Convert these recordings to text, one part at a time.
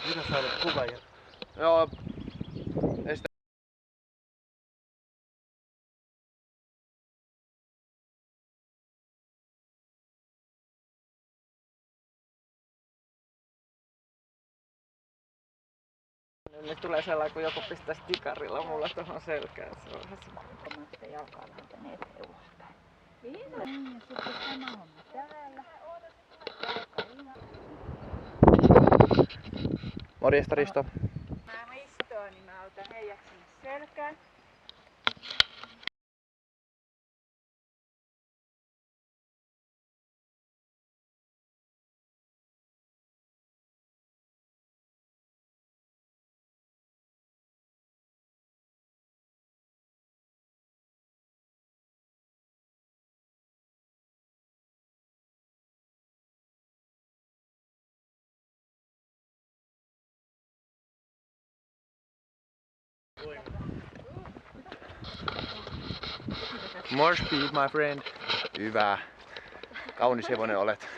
Mitä sä olet kuvaaja? Joo. Nyt tulee sellainen, kun joku pistäisi tikarilla mulla tuohon selkään. Se on vähän se. Sitten jalkaa lähteneet ulospäin. Niin, ja sitten sama homma täällä. Morjesta Risto. Mä istoon, niin mä otan heijat sinne selkään. More speed, my friend. Hyvä. Kaunis hevonen olet.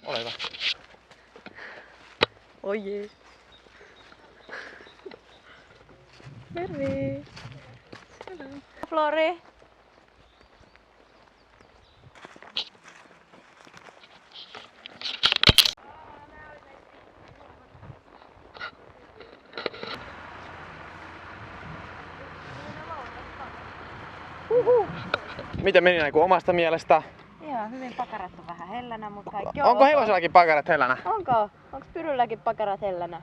Ole hyvä. Oi jee. Terve. Flori. Miten meni näin kuin omasta mielestä? Joo, hyvin pakarat on vähän hellänä, mutta kaikki Onko hevosellakin pakarat hellänä? Onko? Onko Pyrylläkin pakarat hellänä?